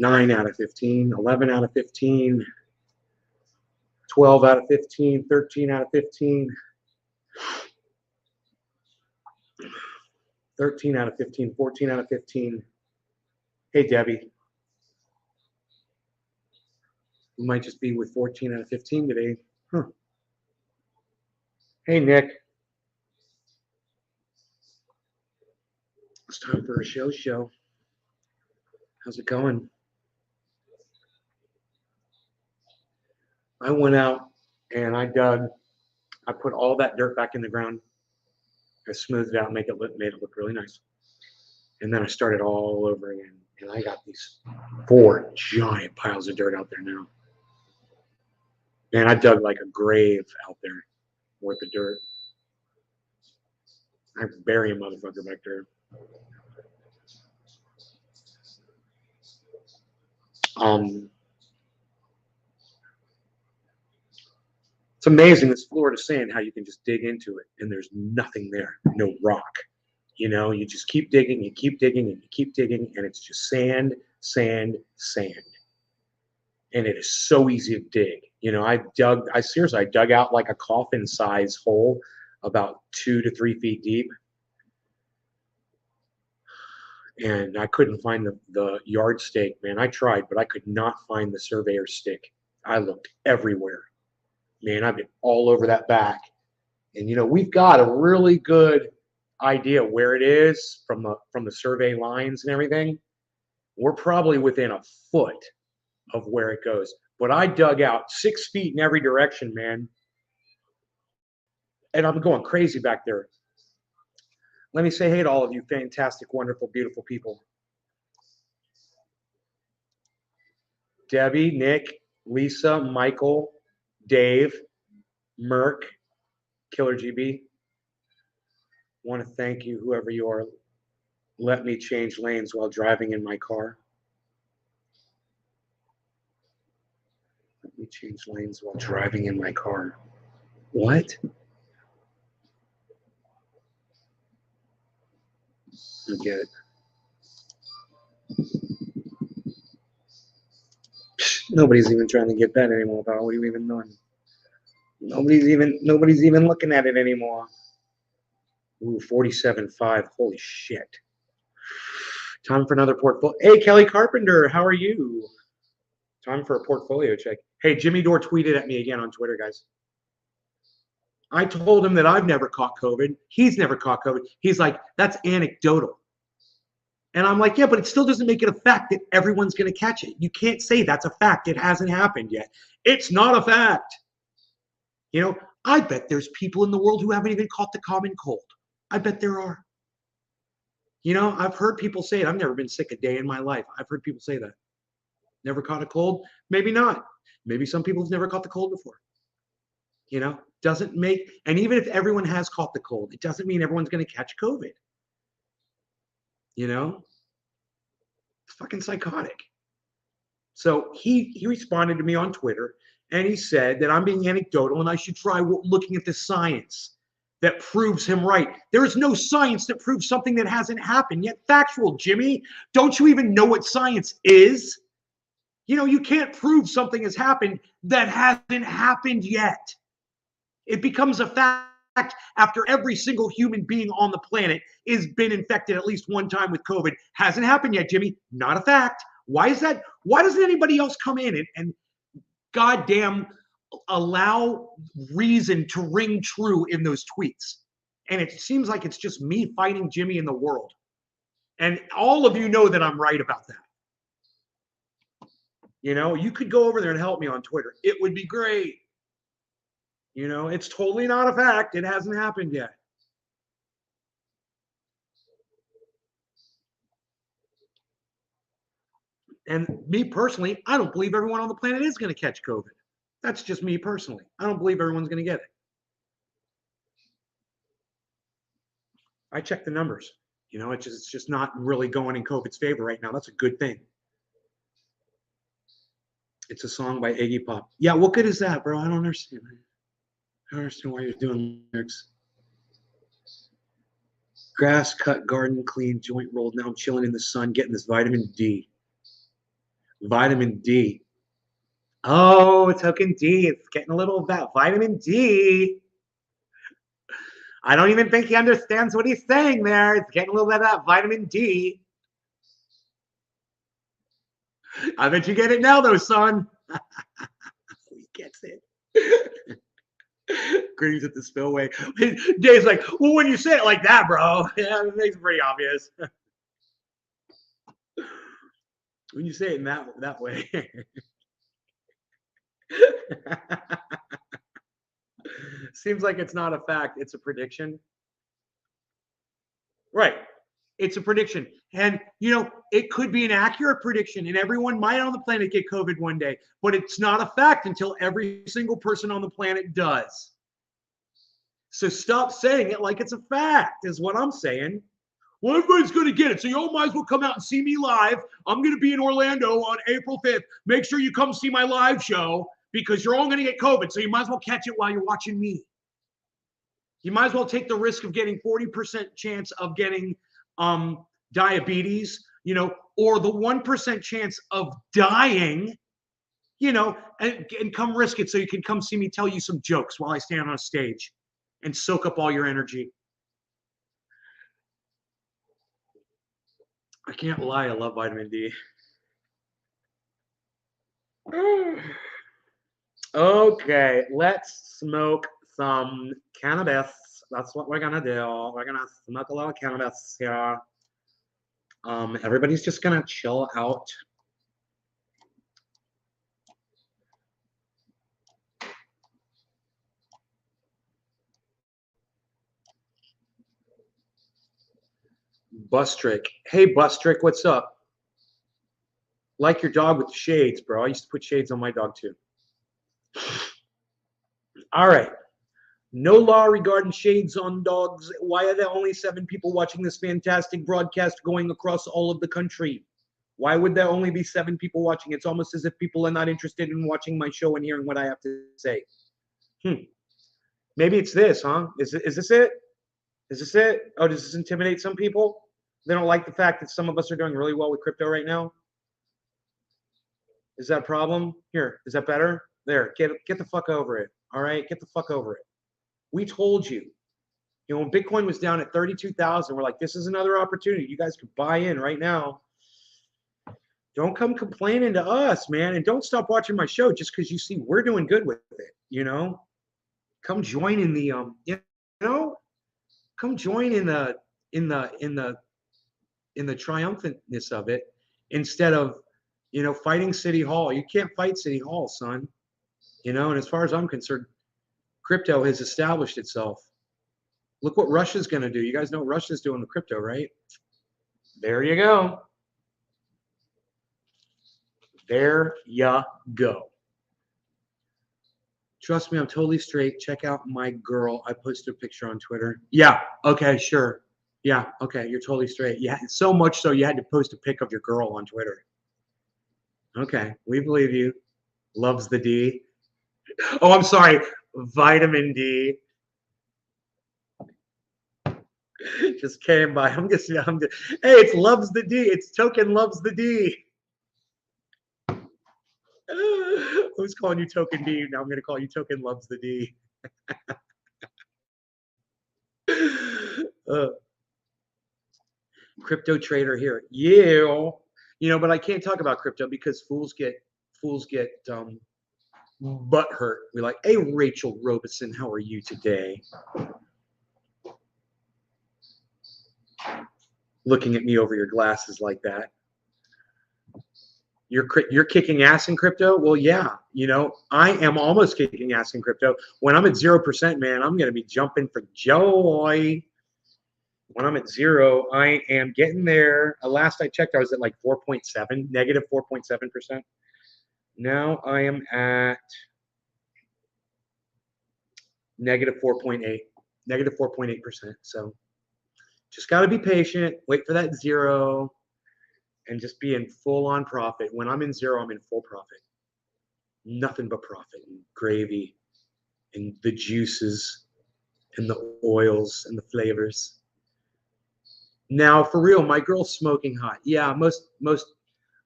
9 out of 15, 11 out of 15, 12 out of 15, 13 out of 15, 13 out of 15, 14 out of 15. Hey, Debbie. You might just be with 14 out of 15 today. Huh. Hey, Nick. It's time for a show. How's it going? I went out and I dug. I put all that dirt back in the ground. I smoothed it out, made it look really nice. And then I started all over again. And I got these 4 giant piles of dirt out there now. Man, I dug like a grave out there worth of dirt. I bury a motherfucker back there. It's amazing, this Florida sand, how you can just dig into it and there's nothing there, no rock. You know, you just keep digging, you keep digging, and you keep digging, and it's just sand, sand, sand. And it is so easy to dig. You know, I dug out like a coffin size hole about 2 to 3 feet deep. And I couldn't find the yardstick, man. I tried, but I could not find the surveyor's stick. I looked everywhere. Man, I've been all over that back. And, you know, we've got a really good idea where it is from the survey lines and everything. We're probably within a foot of where it goes. But I dug out 6 feet in every direction, man. And I'm going crazy back there. Let me say hey to all of you fantastic, wonderful, beautiful people. Debbie, Nick, Lisa, Michael, Dave, Merck, Killer GB. Want to thank you, whoever you are. Let me change lanes while driving in my car. Let me change lanes while driving in my car. What? I get it. Nobody's even trying to get that anymore, pal. What are you even doing? Nobody's even looking at it anymore. Ooh, 47.5. Holy shit. Time for another portfolio. Hey, Kelly Carpenter, how are you? Time for a portfolio check. Hey, Jimmy Dore tweeted at me again on Twitter, guys. I told him that I've never caught COVID. He's never caught COVID. He's like, that's anecdotal. And I'm like, yeah, but it still doesn't make it a fact that everyone's going to catch it. You can't say that's a fact. It hasn't happened yet. It's not a fact. You know, I bet there's people in the world who haven't even caught the common cold. I bet there are. You know, I've heard people say it. I've never been sick a day in my life. I've heard people say that. Never caught a cold? Maybe not. Maybe some people have never caught the cold before. You know, doesn't make, and even if everyone has caught the cold, it doesn't mean everyone's going to catch COVID. You know, it's fucking psychotic. So he responded to me on Twitter and he said that I'm being anecdotal and I should try looking at the science that proves him right. There is no science that proves something that hasn't happened yet. Factual, Jimmy. Don't you even know what science is? You know, you can't prove something has happened that hasn't happened yet. It becomes a fact after every single human being on the planet has been infected at least one time with COVID. Hasn't happened yet, Jimmy. Not a fact. Why is that? Why doesn't anybody else come in and goddamn allow reason to ring true in those tweets? And it seems like it's just me fighting Jimmy in the world. And all of you know that I'm right about that. You know, you could go over there and help me on Twitter. It would be great. You know, it's totally not a fact. It hasn't happened yet. And me personally, I don't believe everyone on the planet is going to catch COVID. That's just me personally. I don't believe everyone's going to get it. I check the numbers. You know, it's just not really going in COVID's favor right now. That's a good thing. It's a song by Iggy Pop. Yeah, what good is that, bro? I don't understand. I don't understand why you're doing lyrics. Grass cut, garden clean, joint rolled. Now I'm chilling in the sun, getting this vitamin D. Vitamin D. Oh, token D. It's getting a little of that vitamin D. I don't even think he understands what he's saying there. It's getting a little bit of that vitamin D. I bet you get it now, though, son. He gets it. Greetings at the spillway. Dave's like, well, when you say it like that, bro, yeah, it makes it pretty obvious. When you say it in that way. Seems like it's not a fact, it's a prediction. Right. It's a prediction. And, you know, it could be an accurate prediction, and everyone might on the planet get COVID one day, but it's not a fact until every single person on the planet does. So stop saying it like it's a fact, is what I'm saying. Well, everybody's going to get it. So you all might as well come out and see me live. I'm going to be in Orlando on April 5th. Make sure you come see my live show because you're all going to get COVID. So you might as well catch it while you're watching me. You might as well take the risk of getting 40% chance of getting diabetes, you know, or the 1% chance of dying, you know, and come risk it so you can come see me tell you some jokes while I stand on a stage and soak up all your energy. I can't lie, I love vitamin D. Okay, let's smoke some cannabis. That's what we're gonna do. We're gonna smoke a little cannabis here. Everybody's just gonna chill out. Bustrick. Hey, Bustrick, what's up? Like your dog with shades, bro. I used to put shades on my dog too. All right. No law regarding shades on dogs. Why are there only 7 people watching this fantastic broadcast going across all of the country? Why would there only be 7 people watching? It's almost as if people are not interested in watching my show and hearing what I have to say. Maybe it's this, huh? Is this it? Is this it? Oh, does this intimidate some people? They don't like the fact that some of us are doing really well with crypto right now. Is that a problem? Here, is that better? There, get the fuck over it. All right, get the fuck over it. We told you. You know, when Bitcoin was down at 32,000, we're like, this is another opportunity. You guys could buy in right now. Don't come complaining to us, man, and don't stop watching my show just because you see we're doing good with it. You know, come join in the you know, come join in the triumphantness of it instead of, you know, fighting City Hall. You can't fight City Hall, son. You know, and as far as I'm concerned, crypto has established itself. Look what Russia's going to do. You guys know what Russia's doing with crypto, right? There you go. There you go. Trust me, I'm totally straight. Check out my girl. I posted a picture on Twitter. Yeah. Okay, sure. Yeah. Okay. You're totally straight. Yeah. So much so you had to post a pic of your girl on Twitter. Okay. We believe you. Loves the D. Oh, I'm sorry. Vitamin D. Just came by. Hey, it's loves the D. It's token loves the D. Who's calling you token D? Now I'm going to call you token loves the D. Crypto trader here. Yeah. You know, but I can't talk about crypto because fools get butt hurt. We're like, hey, Rachel Robeson, how are you today? Looking at me over your glasses like that. You're kicking ass in crypto? Well, yeah. You know, I am almost kicking ass in crypto. When I'm at 0%, man, I'm going to be jumping for joy. When I'm at 0, I am getting there. Last I checked, I was at like 4.7, negative 4.7%. Now I am at negative 4.8, negative 4.8%. So just got to be patient, wait for that 0, and just be in full-on profit. When I'm in 0, I'm in full profit. Nothing but profit and gravy and the juices and the oils and the flavors. Now, for real, my girl's smoking hot. Yeah, most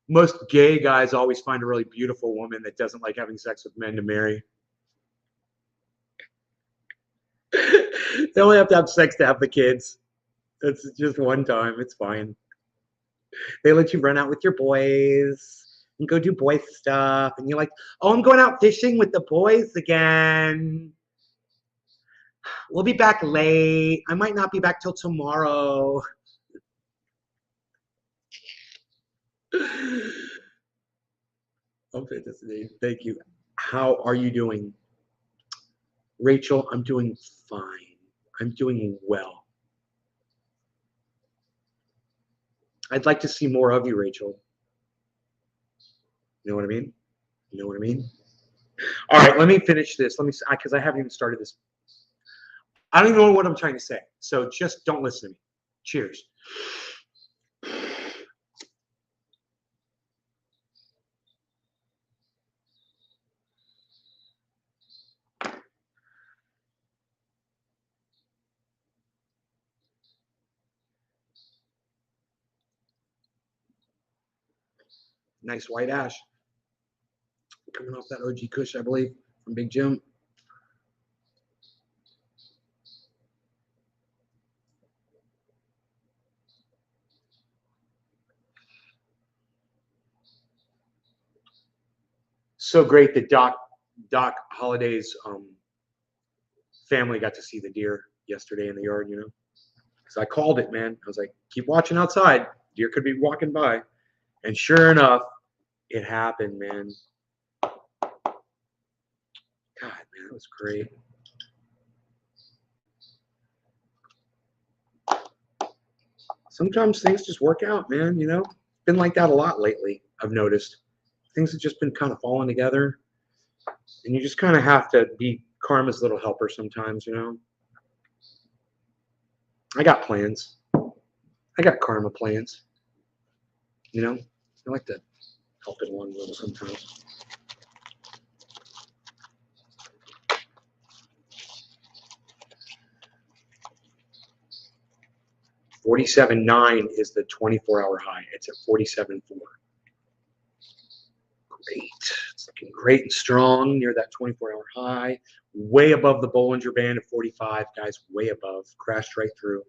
Most gay guys always find a really beautiful woman that doesn't like having sex with men to marry. They only have to have sex to have the kids. It's just one time. It's fine. They let you run out with your boys and go do boy stuff. And you're like, oh, I'm going out fishing with the boys again. We'll be back late. I might not be back till tomorrow. Oh, fantastic. Thank you. How are you doing? Rachel, I'm doing fine. I'm doing well. I'd like to see more of you, Rachel. You know what I mean? You know what I mean? All right, let me finish this. Let me, because I haven't even started this. I don't even know what I'm trying to say. So just don't listen to me. Cheers. Nice white ash. Coming off that OG Kush, I believe, from Big Jim. So great that Doc Holliday's family got to see the deer yesterday in the yard, you know. Because I called it, man. I was like, keep watching outside. Deer could be walking by. And sure enough, it happened, man. God, man, that was great. Sometimes things just work out, man, you know. It's been like that a lot lately, I've noticed. Things have just been kind of falling together. And you just kind of have to be karma's little helper sometimes, you know. I got plans. I got karma plans. You know, I like to help it along a little sometimes. $47.9 is the 24-hour high. It's at 47.4. Great. It's looking great and strong near that 24-hour high. Way above the Bollinger Band of 45, guys. Way above. Crashed right through.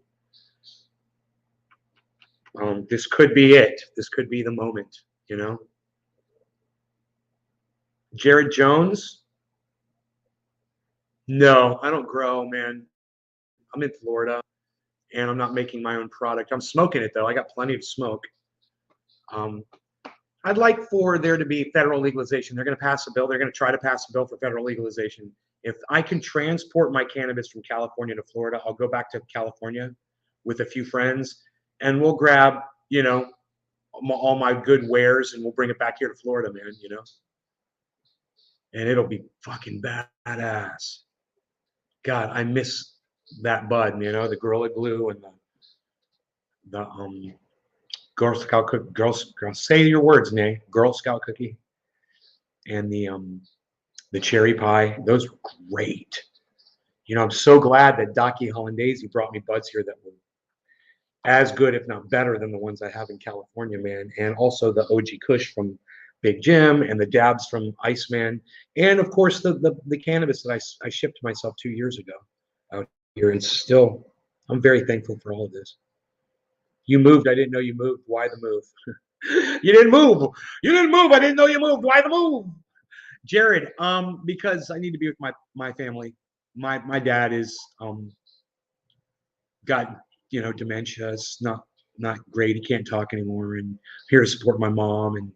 This could be it. This could be the moment, you know. Jared Jones? No, I don't grow, man. I'm in Florida, and I'm not making my own product. I'm smoking it, though. I got plenty of smoke. I'd like for there to be federal legalization. They're going to pass a bill. They're going to try to pass a bill for federal legalization. If I can transport my cannabis from California to Florida, I'll go back to California with a few friends, and we'll grab, you know, all my good wares, and we'll bring it back here to Florida, man, you know. And it'll be fucking badass. God, I miss that bud, you know, the Gorilla Glue and the Girl Scout cookie. Girl, say your words, Nay. Girl Scout cookie and the cherry pie. Those were great. You know, I'm so glad that Docky Hollandaise brought me buds here that were as good, if not better, than the ones I have in California, man. And also the OG Kush from Big Jim and the dabs from Iceman, and of course the cannabis that I shipped myself 2 years ago out here. It's still, I'm very thankful for all of this. You moved. I didn't know you moved. Why the move? You didn't move. You didn't move. I didn't know you moved. Why the move? Jared, because I need to be with my family. My dad is got, you know, dementia. It's not great. He can't talk anymore, and I'm here to support my mom and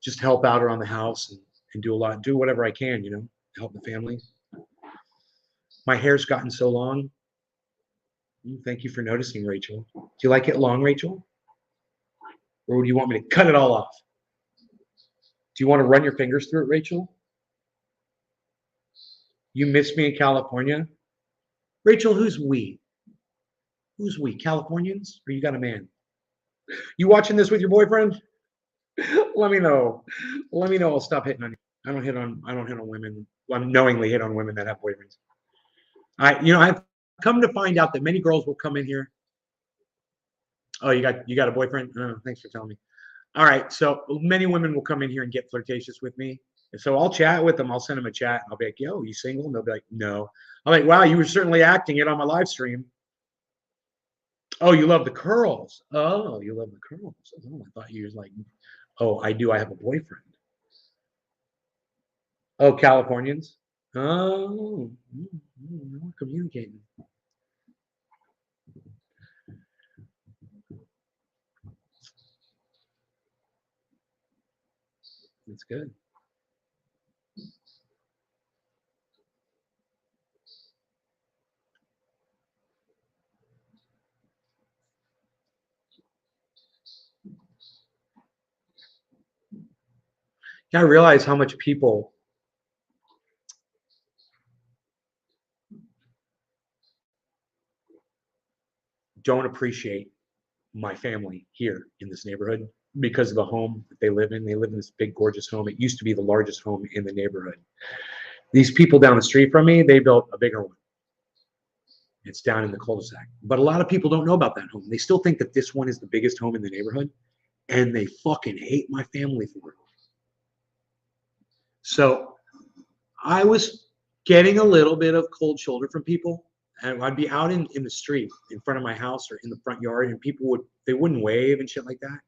just help out around the house and do whatever I can, you know, to help the family. My hair's gotten so long. Thank you for noticing, Rachel. Do you like it long, Rachel? Or do you want me to cut it all off? Do you want to run your fingers through it, Rachel? You miss me in California? Rachel, who's we? Who's we? Californians? Or you got a man? You watching this with your boyfriend? Let me know. Let me know. I'll stop hitting on you. I don't hit on women. Well, I'm knowingly hit on women that have boyfriends. I've come to find out that many girls will come in here. Oh, you got a boyfriend? Oh, thanks for telling me. All right, so many women will come in here and get flirtatious with me. And so I'll chat with them. I'll send them a chat. And I'll be like, yo, you single? And they'll be like, no. I'm like, wow, you were certainly acting it on my live stream. Oh, you love the curls. Oh, you love the curls. Oh, I thought you was like, oh, I do. I have a boyfriend. Oh, Californians. Oh, we're communicating. That's good. I realize how much people don't appreciate my family here in this neighborhood because of the home that they live in. They live in this big, gorgeous home. It used to be the largest home in the neighborhood. These people down the street from me, they built a bigger one. It's down in the cul-de-sac. But a lot of people don't know about that home. They still think that this one is the biggest home in the neighborhood, and they fucking hate my family for it. So I was getting a little bit of cold shoulder from people. And I'd be out in the street in front of my house or in the front yard, and people wouldn't wave and shit like that.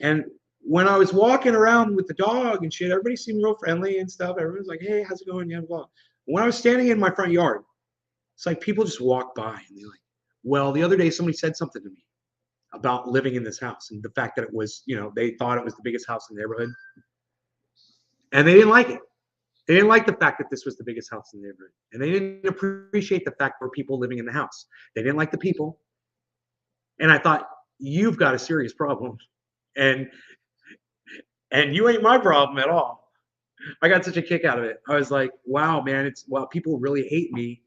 And when I was walking around with the dog and shit, everybody seemed real friendly and stuff. Everyone's like, hey, how's it going? Yeah, blah. When I was standing in my front yard, it's like people just walk by and they're like, well, the other day somebody said something to me about living in this house and the fact that it was, they thought it was the biggest house in the neighborhood. And they didn't like it. They didn't like the fact that this was the biggest house in the neighborhood. And they didn't appreciate the fact there were people living in the house. They didn't like the people. And I thought, you've got a serious problem. And you ain't my problem at all. I got such a kick out of it. I was like, wow, man, people really hate me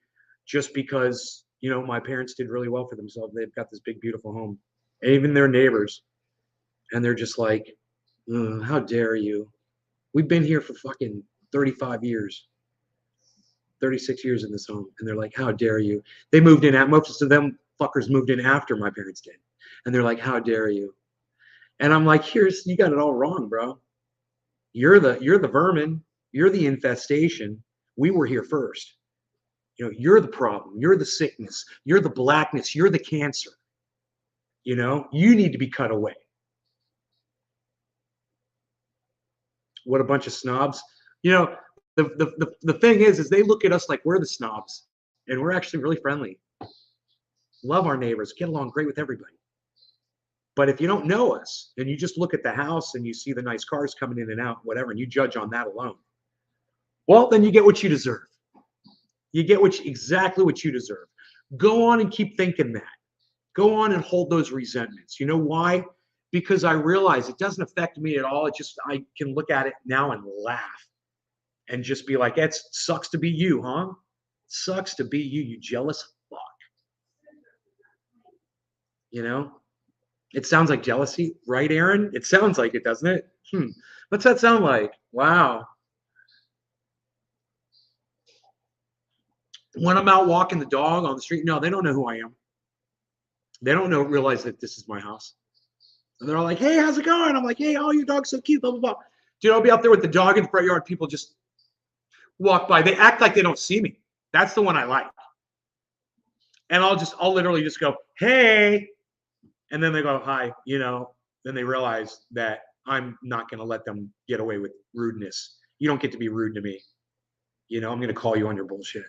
just because, my parents did really well for themselves. They've got this big, beautiful home. And even their neighbors. And they're just like, how dare you? We've been here for fucking 35 years, 36 years in this home. And they're like, how dare you? They moved in, most of them fuckers moved in after my parents did. And they're like, how dare you? And I'm like, you got it all wrong, bro. You're the vermin. You're the infestation. We were here first. You're the problem. You're the sickness. You're the blackness. You're the cancer. You need to be cut away. What a bunch of snobs. The thing is they look at us like we're the snobs, and we're actually really friendly. Love our neighbors. Get along great with everybody. But if you don't know us and you just look at the house and you see the nice cars coming in and out, whatever, and you judge on that alone, well, then you get what you deserve. You get exactly what you deserve. Go on and keep thinking that. Go on and hold those resentments. You know why? Because I realize it doesn't affect me at all. I can look at it now and laugh and just be like, it sucks to be you, huh? Sucks to be you, you jealous fuck. It sounds like jealousy, right, Aaron? It sounds like it, doesn't it? What's that sound like? Wow. When I'm out walking the dog on the street, no, they don't know who I am. They don't realize that this is my house. And they're all like, hey, how's it going? I'm like, hey, oh, your dog's so cute, blah, blah, blah. Dude, I'll be out there with the dog in the front yard. People just walk by. They act like they don't see me. That's the one I like. And I'll literally just go, hey. And then they go, hi, then they realize that I'm not going to let them get away with rudeness. You don't get to be rude to me. I'm going to call you on your bullshit.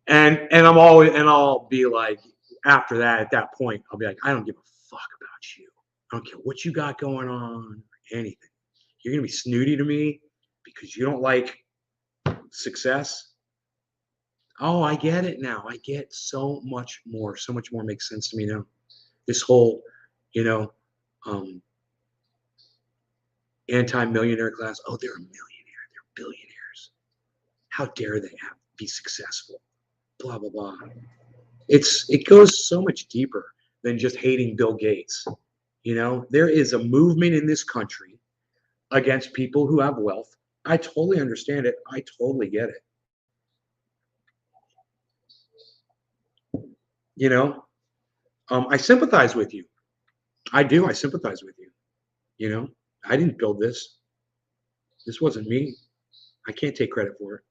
And I'll be like, after that, at that point, I'll be like, I don't give a fuck about you. I don't care what you got going on, or anything. You're going to be snooty to me because you don't like success. Oh, I get it now. I get so much more. So much more makes sense to me now. This whole, anti-millionaire class. Oh, they're a millionaire. They're billionaires. How dare they be successful? Blah, blah, blah. It goes so much deeper than just hating Bill Gates. There is a movement in this country against people who have wealth. I totally understand it. I totally get it. I sympathize with you. I do. I sympathize with you. You know, I didn't build this. This wasn't me. I can't take credit for it.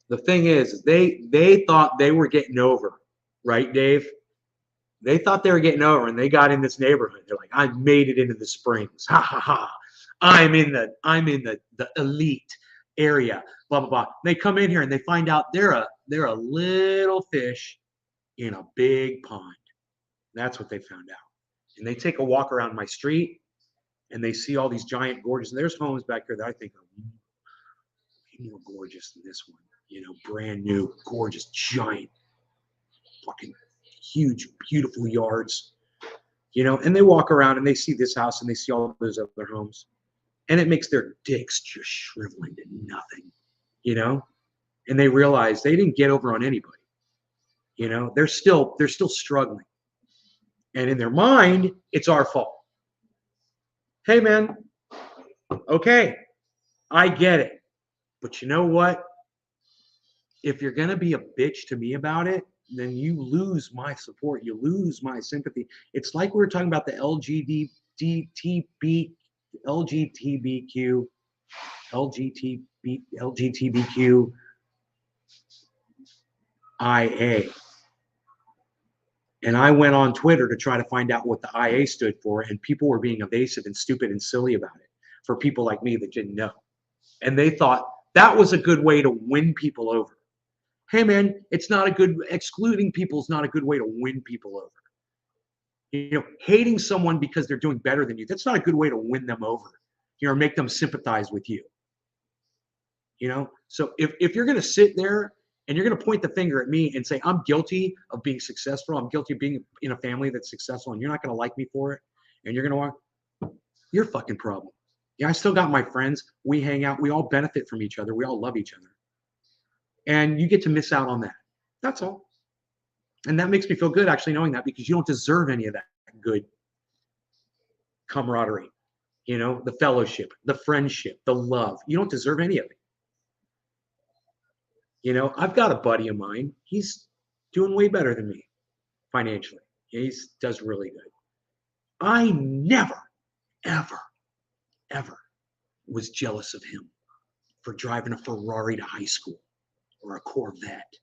The thing is, they thought they were getting over, right, Dave? They thought they were getting over, and they got in this neighborhood. They're like, I made it into the Springs. Ha ha ha! I'm in the elite area. Blah blah blah. They come in here and they find out they're a little fish in a big pond. That's what they found out. And they take a walk around my street and they see all these giant gorgeous. And there's homes back here that I think are more gorgeous than this one. You know, brand new, gorgeous, giant, fucking huge, beautiful yards. You know, and they walk around and they see this house and they see all those other homes, and it makes their dicks just shrivel into nothing. You know, and they realize they didn't get over on anybody. You know, they're still struggling, and in their mind, it's our fault. Hey, man, okay, I get it, but you know what? If you're gonna be a bitch to me about it, then you lose my support. You lose my sympathy. It's like we were talking about the LGBTQ, LGBTQIA. And I went on Twitter to try to find out what the IA stood for, and people were being evasive and stupid and silly about it for people like me that didn't know. And they thought that was a good way to win people over. Hey, man, it's not a good, excluding people is not a good way to win people over. You know, hating someone because they're doing better than you, that's not a good way to win them over, you know, or make them sympathize with you. You know, so if you're going to sit there and you're going to point the finger at me and say, I'm guilty of being successful, I'm guilty of being in a family that's successful, and you're not going to like me for it, and you're going to walk, you're a fucking problem. Yeah, I still got my friends. We hang out. We all benefit from each other. We all love each other. And you get to miss out on that. That's all. And that makes me feel good actually knowing that, because you don't deserve any of that good camaraderie, you know, the fellowship, the friendship, the love. You don't deserve any of it. You know, I've got a buddy of mine. He's doing way better than me financially. He does really good. I never, ever, ever was jealous of him for driving a Ferrari to high school, or a Corvette,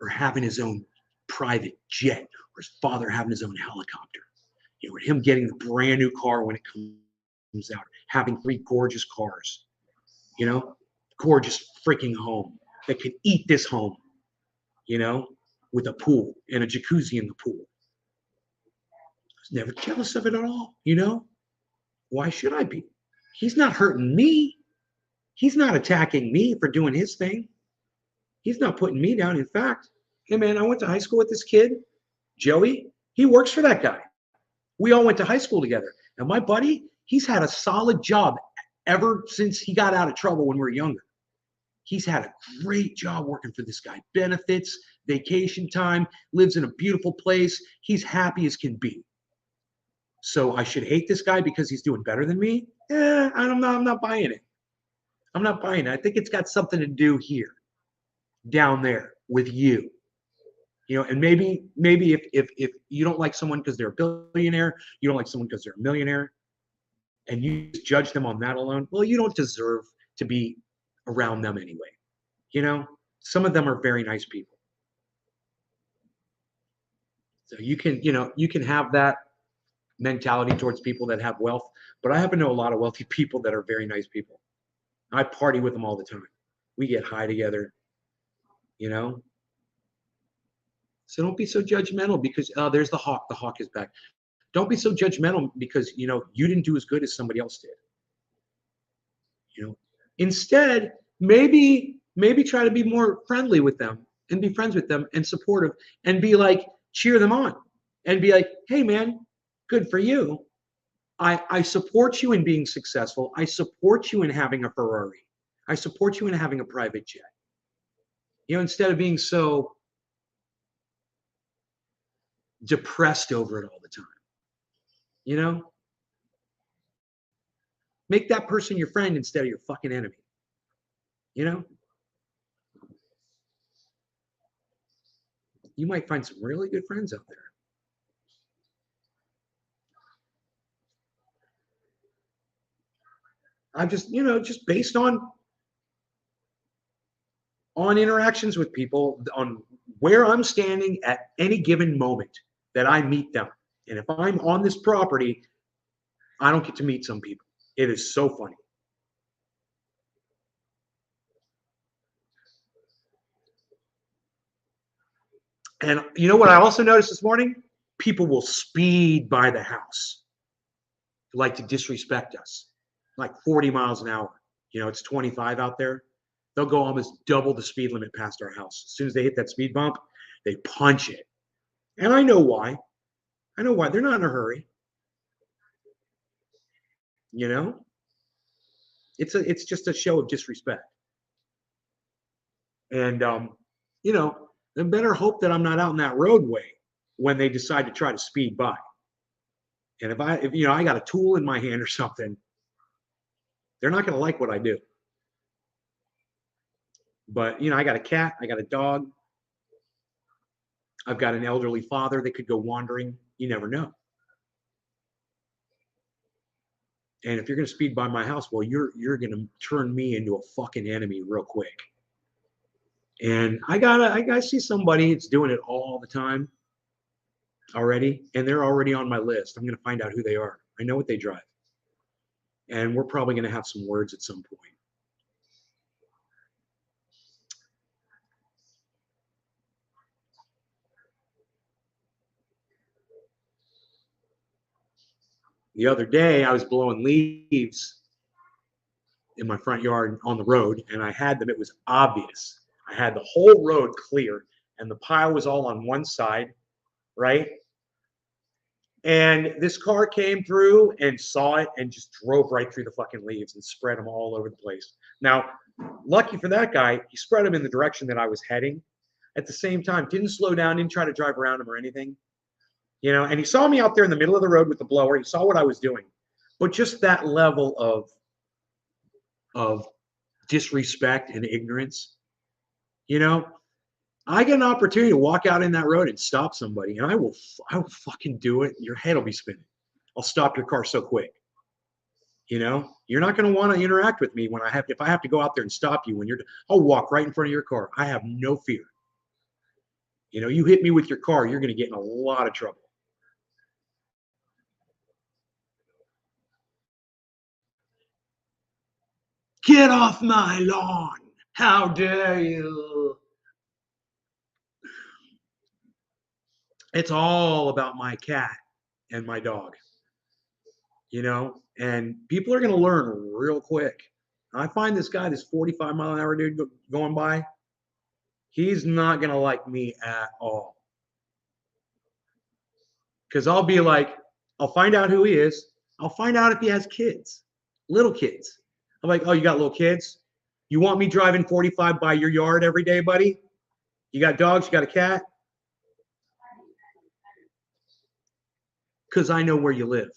or having his own private jet, or his father having his own helicopter. You know, or him getting the brand new car when it comes out, having 3 gorgeous cars, you know, gorgeous freaking home that can eat this home, you know, with a pool and a jacuzzi in the pool. I was never jealous of it at all, you know? Why should I be? He's not hurting me. He's not attacking me for doing his thing. He's not putting me down. In fact, hey man, I went to high school with this kid, Joey. He works for that guy. We all went to high school together. And my buddy, he's had a solid job ever since he got out of trouble when we were younger. He's had a great job working for this guy. Benefits, vacation time, lives in a beautiful place. He's happy as can be. So I should hate this guy because he's doing better than me? I'm not buying it. I'm not buying it. I think it's got something to do here, down there with you. You know, and maybe if you don't like someone because they're a billionaire, you don't like someone because they're a millionaire, and you judge them on that alone, well, you don't deserve to be around them anyway. You know, some of them are very nice people. So you can have that mentality towards people that have wealth, but I happen to know a lot of wealthy people that are very nice people. I party with them all the time. We get high together, you know. So don't be so judgmental because there's the hawk. The hawk is back. Don't be so judgmental because you didn't do as good as somebody else did. You know, instead, maybe try to be more friendly with them and be friends with them and supportive and be like, cheer them on and be like, hey man, good for you. I support you in being successful. I support you in having a Ferrari. I support you in having a private jet. Instead of being so depressed over it all the time. You know, make that person your friend instead of your fucking enemy. You know, You might find some really good friends out there. I just, just based on interactions with people, on where I'm standing at any given moment that I meet them. And if I'm on this property, I don't get to meet some people. It is so funny. And you know what I also noticed this morning? People will speed by the house, like to disrespect us, like 40 miles an hour. It's 25 out there. They'll go almost double the speed limit past our house. As soon as they hit that speed bump, they punch it. And I know why. I know why. They're not in a hurry. You know, it's just a show of disrespect. And then better hope that I'm not out in that roadway when they decide to try to speed by. And if I got a tool in my hand or something, they're not going to like what I do. But I got a cat, I got a dog, I've got an elderly father that could go wandering. You never know. And if you're going to speed by my house, well, you're going to turn me into a fucking enemy real quick. And I gotta see somebody that's doing it all the time already, and they're already on my list. I'm going to find out who they are. I know what they drive, and we're probably going to have some words at some point. The other day, I was blowing leaves in my front yard on the road, and I had them. It was obvious. I had the whole road clear, and the pile was all on one side, right? And this car came through and saw it and just drove right through the fucking leaves and spread them all over the place. Now, lucky for that guy, he spread them in the direction that I was heading. At the same time, didn't slow down, didn't try to drive around him or anything. And he saw me out there in the middle of the road with the blower. He saw what I was doing. But just that level of disrespect and ignorance, you know, I get an opportunity to walk out in that road and stop somebody, and I will fucking do it. Your head will be spinning. I'll stop your car so quick. You're not going to want to interact with me if I have to go out there and stop you I'll walk right in front of your car. I have no fear. You hit me with your car, you're going to get in a lot of trouble. Get off my lawn. How dare you? It's all about my cat and my dog, and people are going to learn real quick. I find this 45-mile-an-hour dude going by, he's not going to like me at all. Because I'll be like, I'll find out who he is. I'll find out if he has kids, little kids. I'm like, oh, you got little kids? You want me driving 45 by your yard every day, buddy? You got dogs? You got a cat? Because I know where you live.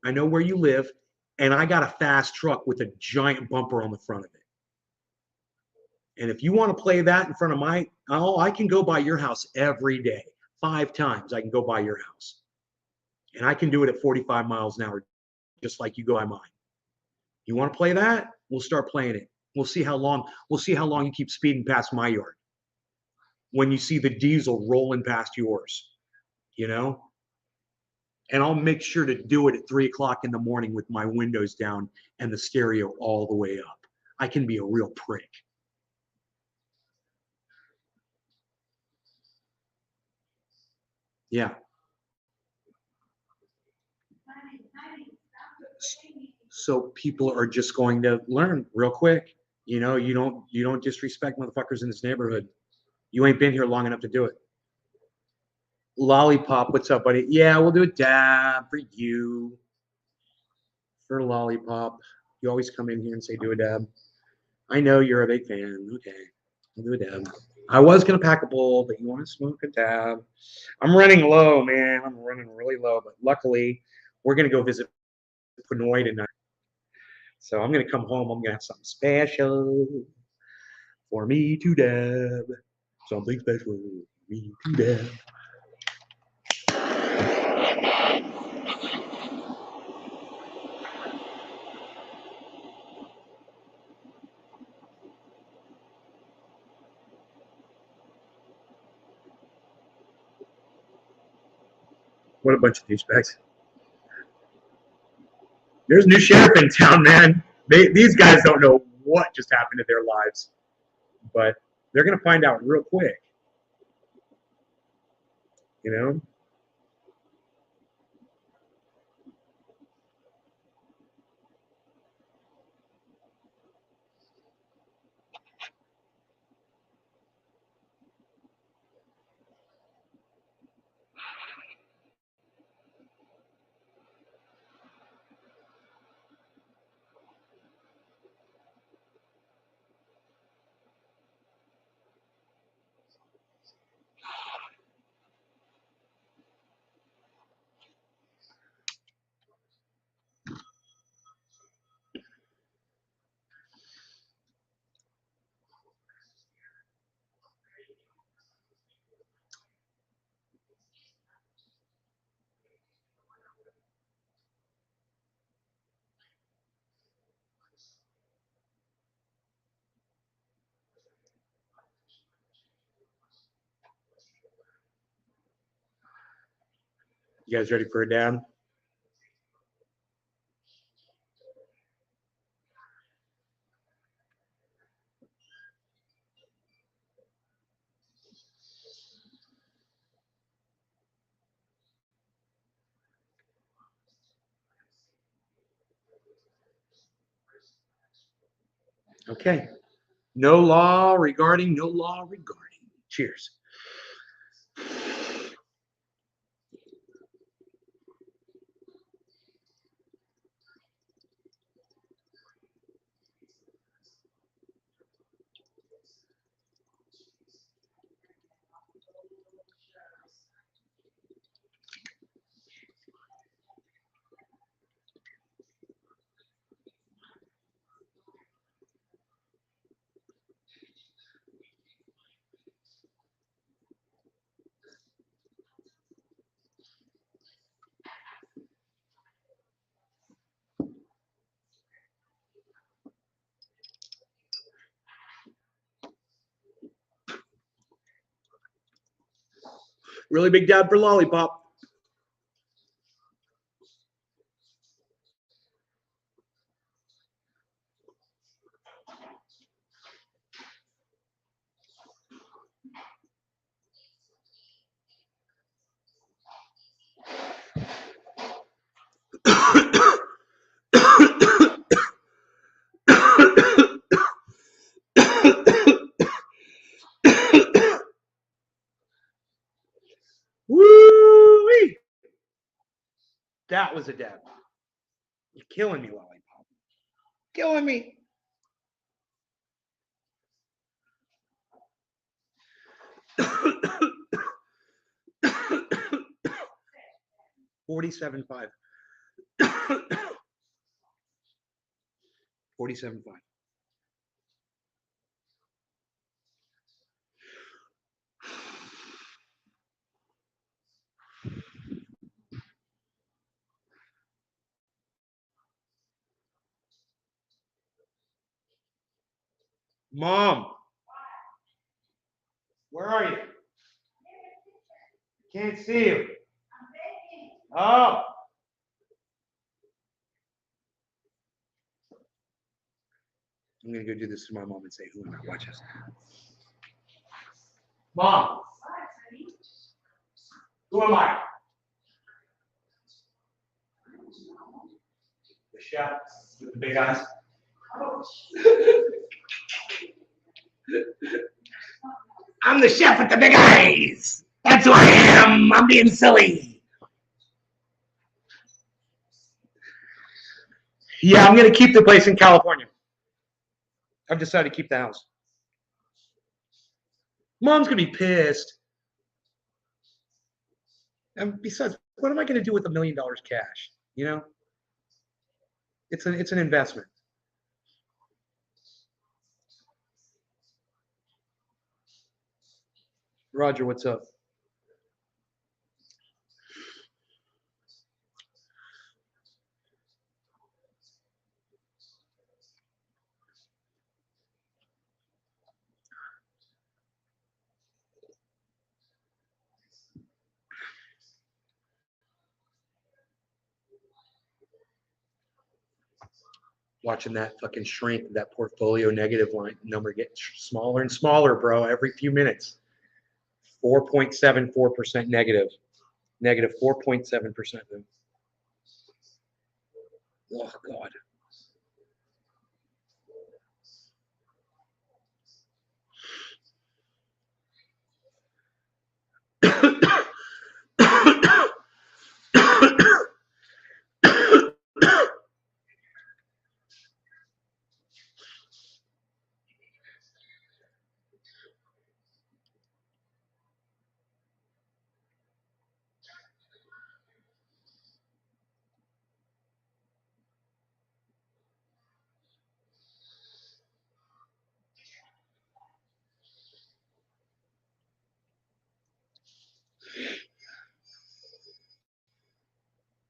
I know where you live, and I got a fast truck with a giant bumper on the front of it. And if you want to play that in front of I can go by your house every day. 5 times I can go by your house. And I can do it at 45 miles an hour, just like you go by mine. You want to play that? We'll start playing it. We'll see how long you keep speeding past my yard. When you see the diesel rolling past yours, And I'll make sure to do it at 3:00 in the morning with my windows down and the stereo all the way up. I can be a real prick. Yeah. So people are just going to learn real quick. You don't disrespect motherfuckers in this neighborhood. You ain't been here long enough to do it. Lollipop, what's up, buddy? Yeah, we'll do a dab for you. For Lollipop. You always come in here and say do a dab. I know you're a big fan. Okay. I'll do a dab. I was gonna pack a bowl, but you want to smoke a dab? I'm running low, man. I'm running really low, but luckily we're gonna go visit Pinoy tonight. So I'm gonna come home. I'm gonna have something special for me to dab. Something special me to death. What a bunch of douchebags. There's a new sheriff in town, man. These guys don't know what just happened to their lives, but they're going to find out real quick. You know? You guys ready for a dab? Okay. No law regarding. Cheers. Really big dab for lollipop. Woo-wee! That was a dab. You're killing me, lollipop. Killing me. 47.5. 47.5. Mom, where are you? Can't see you. Oh. I'm going to go do this to my mom and say, who am I? Watch this. Mom, who am I? The chef with the big eyes. I'm the chef with the big eyes. That's who I am. I'm being silly. Yeah, I'm going to keep the place in California. I've decided to keep the house. Mom's going to be pissed. And besides, what am I going to do with $1 million cash? You know, it's an investment. Roger, what's up? Watching that fucking shrink, that portfolio negative line number get smaller and smaller, bro, every few minutes. 4.74% negative. Negative 4.7%. Oh, God.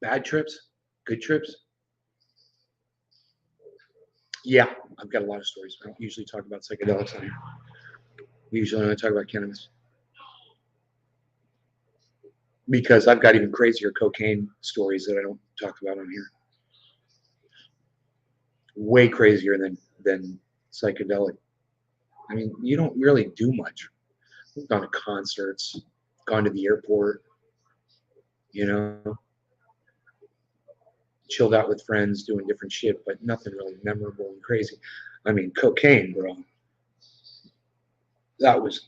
Bad trips? Good trips? Yeah, I've got a lot of stories. I don't usually talk about psychedelics on here. We usually only talk about cannabis. Because I've got even crazier cocaine stories that I don't talk about on here. Way crazier than psychedelic. I mean, you don't really do much. I've gone to concerts, gone to the airport, you know, chilled out with friends, doing different shit, but nothing really memorable and crazy. I mean, cocaine, bro.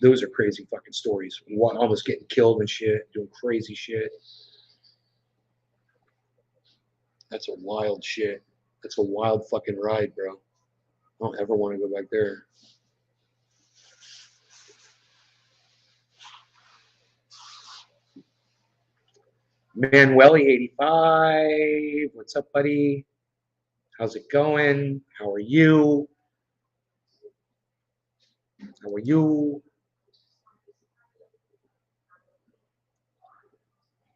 Those are crazy fucking stories. Almost getting killed and shit, doing crazy shit. That's a wild shit. That's a wild fucking ride, bro. I don't ever want to go back there. Manueli85, what's up, buddy? How's it going? How are you? How are you?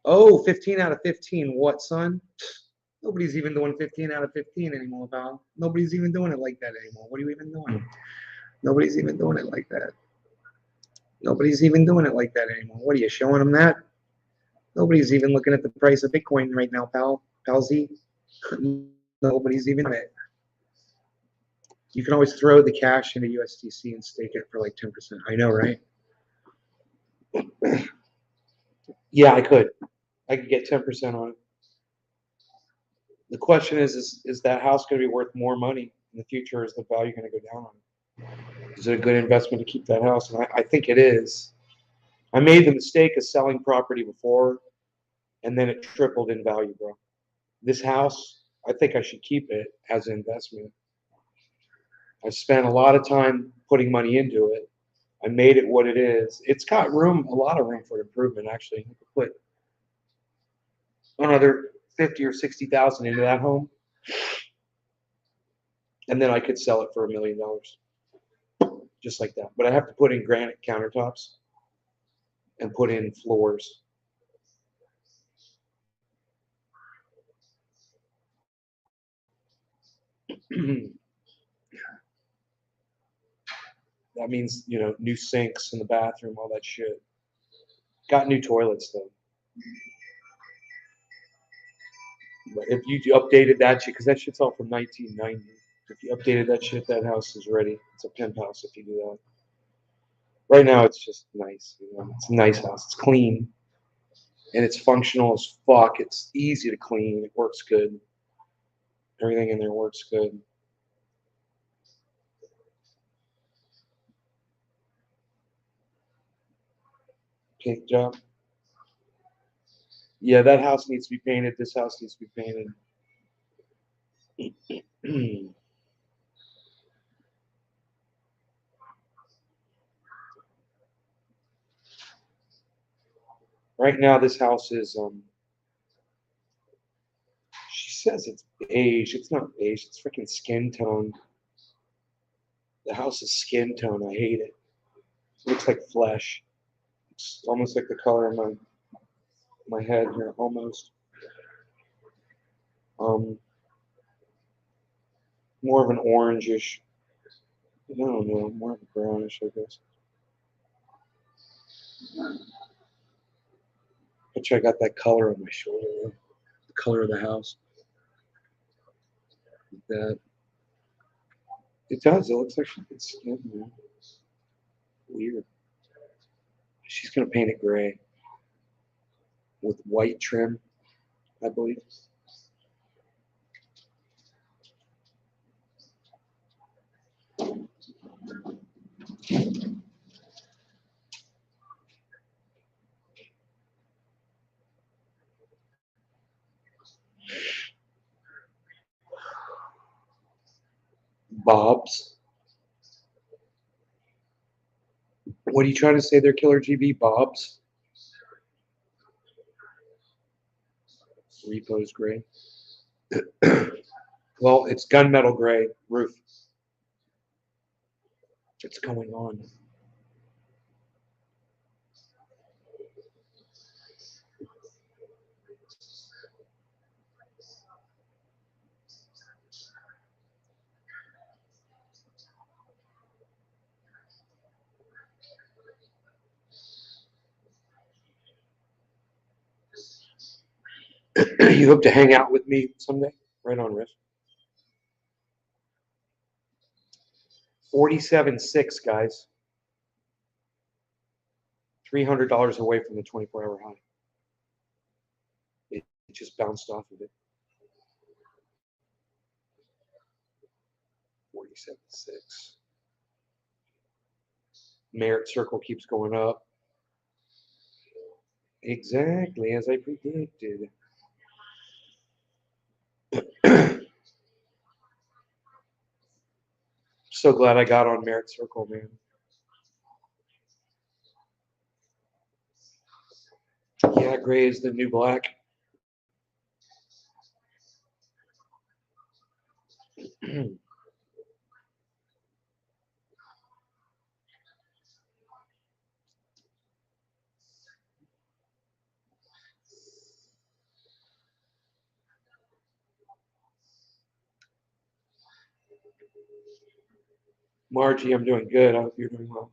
Oh, 15 out of 15. What, son? Nobody's even doing 15 out of 15 anymore, pal. Nobody's even doing it like that anymore. What are you even doing? Nobody's even doing it like that. Nobody's even doing it like that anymore. What are you showing them that? Nobody's even looking at the price of Bitcoin right now, pal. Palsy. Nobody's even it. You can always throw the cash into USDC and stake it for like 10%. I know, right? Yeah, I could. I could get 10% on it. The question is that house going to be worth more money in the future? Or is the value going to go down on it? Is it a good investment to keep that house? And I think it is. I made the mistake of selling property before, and then it tripled in value, bro. This house, I think I should keep it as an investment. I spent a lot of time putting money into it. I made it what it is. It's got room, a lot of room for improvement, actually. You could put another 50 or 60,000 into that home, and then I could sell it for $1 million, just like that. But I have to put in granite countertops and put in floors. That means, new sinks in the bathroom, all that shit. Got new toilets though. But if you updated that shit, because that shit's all from 1990. If you updated that shit, that house is ready. It's a penthouse if you do that. Right now, it's just nice. It's a nice house. It's clean and it's functional as fuck. It's easy to clean. It works good. Everything in there works good. Paint job. Yeah, that house needs to be painted. This house needs to be painted. Right now, this house is. She says it's beige. It's not beige. It's freaking skin tone. The house is skin tone. I hate it. It looks like flesh. It's almost like the color of my head here, almost. More of an orangish. I don't know, more of a brownish, I guess. Bet you I got that color on my shoulder, the color of the house. That it does. It looks like it's skin, man. Weird. She's gonna paint it gray with white trim, I believe. Bob's. What are you trying to say there, Killer GB? Bob's? Repo's gray. Well, it's gunmetal gray roof. What's going on? You hope to hang out with me someday? Right on, Riff. 47.6, guys. $300 away from the 24-hour high. It just bounced off of it. 47.6. Merit circle keeps going up. Exactly as I predicted. So glad I got on Merit Circle, man. Yeah, gray is the new black. Margie, I'm doing good. I hope you're doing well.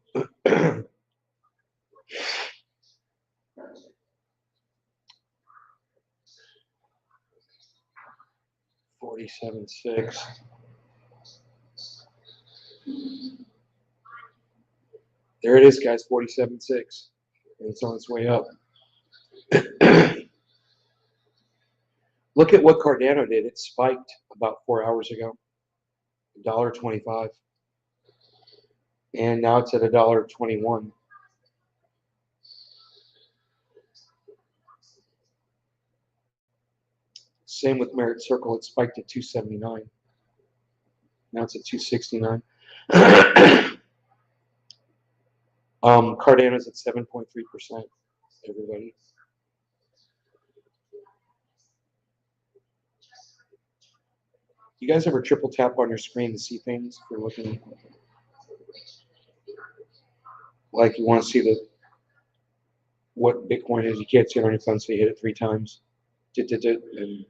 47.6. There it is, guys. 47.6. And it's on its way up. Look at what Cardano did. It spiked about 4 hours ago. $1.25. And now it's at $1.21. Same with Merit Circle. It spiked at 279. Now it's at 269. Cardano's at 7.3%. Everybody. You guys ever triple tap on your screen to see things? If you're looking, like you want to see what Bitcoin is, you can't see it on your phone, so you hit it 3 times, and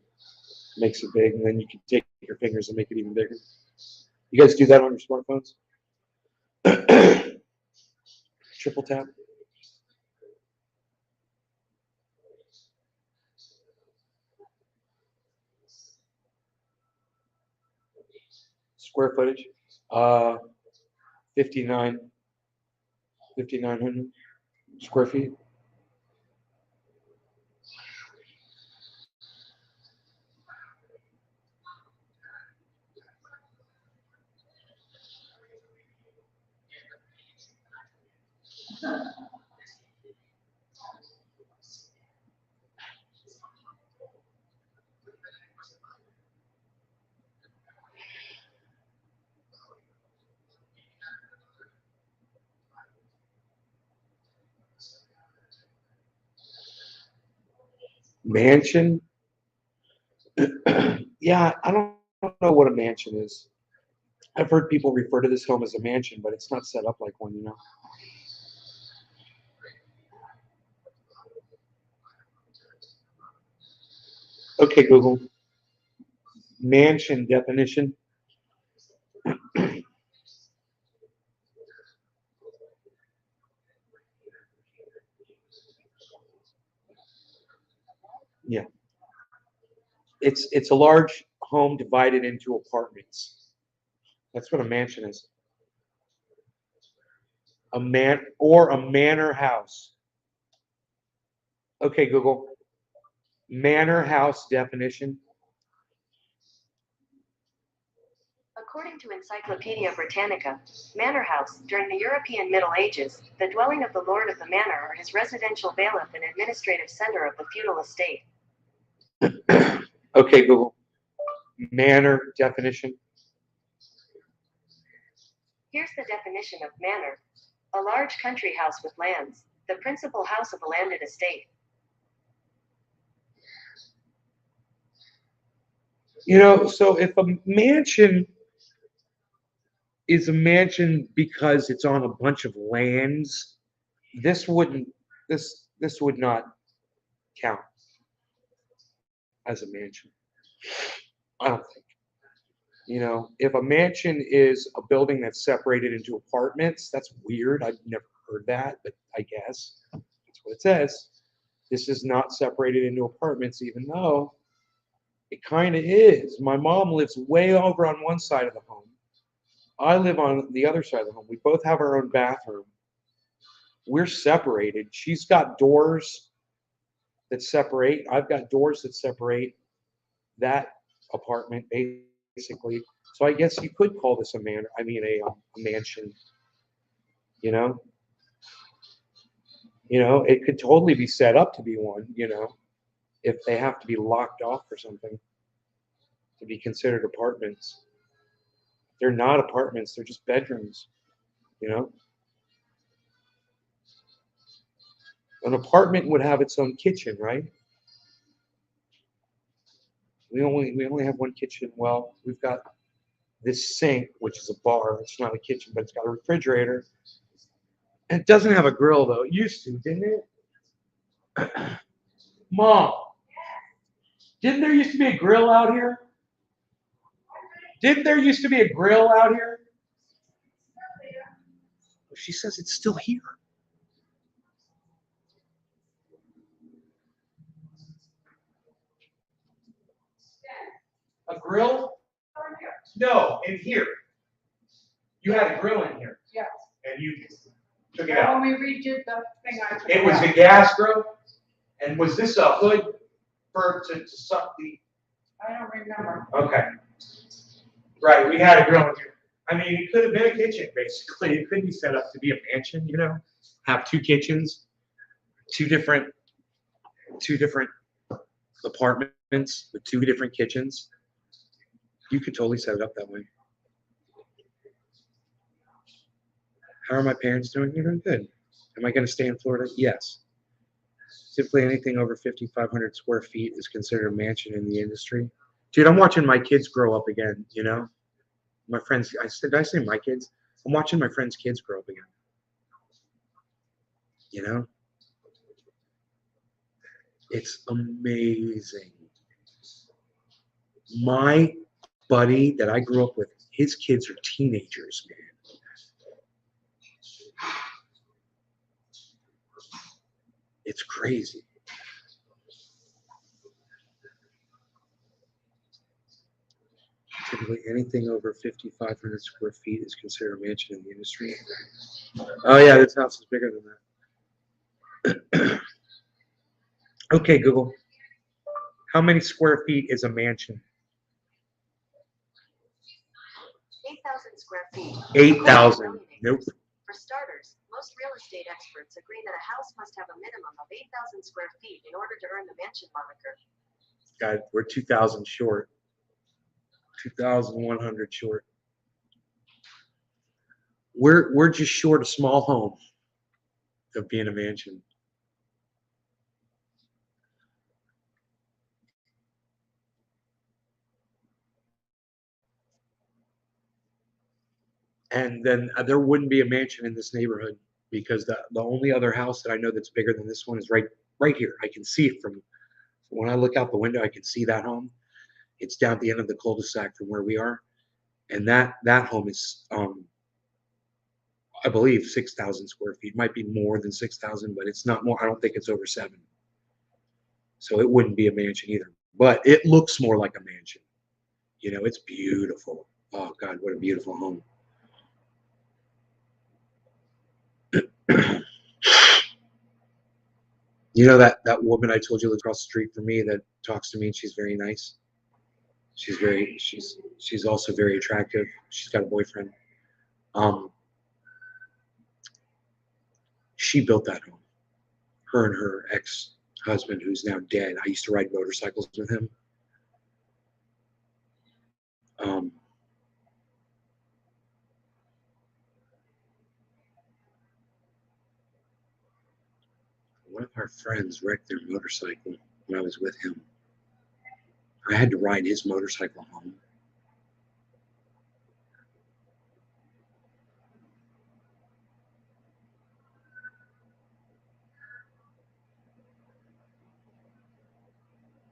makes it big, and then you can take your fingers and make it even bigger. You guys do that on your smartphones? Triple tap. Square footage. 5,900 square feet. Mansion. Yeah, I don't know what a mansion is. I've heard people refer to this home as a mansion, but it's not set up like one, you know. Okay, Google. Mansion definition. Yeah. It's a large home divided into apartments. That's what a mansion is. A manor house. Okay, Google. Manor house definition. According to Encyclopedia Britannica, manor house, during the European Middle Ages, the dwelling of the lord of the manor or his residential bailiff and administrative center of the feudal estate. Okay, Google. Manor definition. Here's the definition of manor. A large country house with lands, the principal house of a landed estate. So if a mansion is a mansion because it's on a bunch of lands, this wouldn't this would not count as a mansion. I don't think. If a mansion is a building that's separated into apartments, that's weird. I've never heard that, but I guess that's what it says. This is not separated into apartments, even though it kind of is. My mom lives way over on one side of the home. I live on the other side of the home. We both have our own bathroom. We're separated. She's got doors that separate. I've got doors that separate that apartment, basically. So I guess you could call this a mansion. You know, it could totally be set up to be one. If they have to be locked off or something to be considered apartments. They're not apartments. They're just bedrooms. You know, an apartment would have its own kitchen, right? We only have one kitchen. Well, we've got this sink, which is a bar. It's not a kitchen, but it's got a refrigerator. And it doesn't have a grill though. It used to, didn't it? Mom, didn't there used to be a grill out here? Didn't there used to be a grill out here? She says it's still here. A grill? No, in here. You had a grill in here. Yes. And you took it out. When we redid the thing, I took It was a gas grill? And was this a hood to suck the... I don't remember. Okay. Right, we had a grill in here. I mean, it could have been a kitchen, basically. It could be set up to be a mansion, have two kitchens, two different apartments with two different kitchens. You could totally set it up that way. How are my parents doing? They're doing good. Am I going to stay in Florida? Yes. Typically, anything over 5,500 square feet is considered a mansion in the industry. Dude, I'm watching my kids grow up again, My friends, did I say my kids? I'm watching my friends' kids grow up again. It's amazing. My buddy that I grew up with, his kids are teenagers, man. It's crazy. Typically, anything over 5,500 square feet is considered a mansion in the industry. Oh, yeah, this house is bigger than that. Okay, Google. How many square feet is a mansion? 8,000 square feet. 8,000. Nope. For starters, most real estate experts agree that a house must have a minimum of 8,000 square feet in order to earn the mansion moniker. God, we're 2,000 short. 2,100 short. We're just short a small home of being a mansion. And then there wouldn't be a mansion in this neighborhood because the only other house that I know that's bigger than this one is right here. I can see it from when I look out the window, I can see that home. It's down at the end of the cul-de-sac from where we are, and that home is, I believe, 6,000 square feet. Might be more than 6,000, but it's not more. I don't think it's over 7. So it wouldn't be a mansion either. But it looks more like a mansion. You know, it's beautiful. Oh God, what a beautiful home. You know that woman I told you lives across the street from me that talks to me, and she's very nice. She's also very attractive. She's got a boyfriend. Um, she built that home. Her and her ex-husband, who's now dead. I used to ride motorcycles with him. Um, one of our friends wrecked their motorcycle when I was with him. I had to ride his motorcycle home.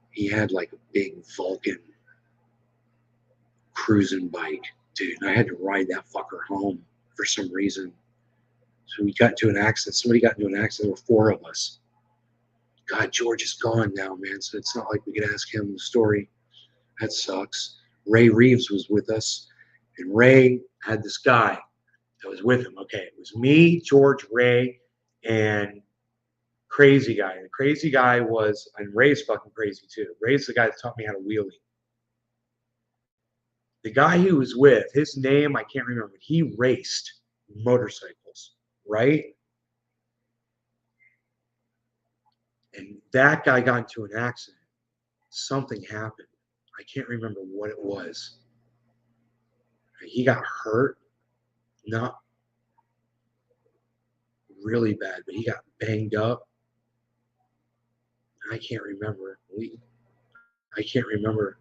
He had like a big Vulcan cruising bike, dude. And I had to ride that fucker home for some reason. So we got into an accident. Somebody got into an accident. There were 4 of us. God, George is gone now, man. So it's not like we could ask him the story. That sucks. Ray Reeves was with us, and Ray had this guy that was with him. Okay, it was me, George, Ray, and crazy guy. The crazy guy was, and Ray's fucking crazy too. Ray's the guy that taught me how to wheelie. The guy he was with, his name I can't remember. He raced motorcycles, right? And that guy got into an accident. Something happened. I can't remember what it was. He got hurt, not really bad, but he got banged up. I can't remember. I can't remember.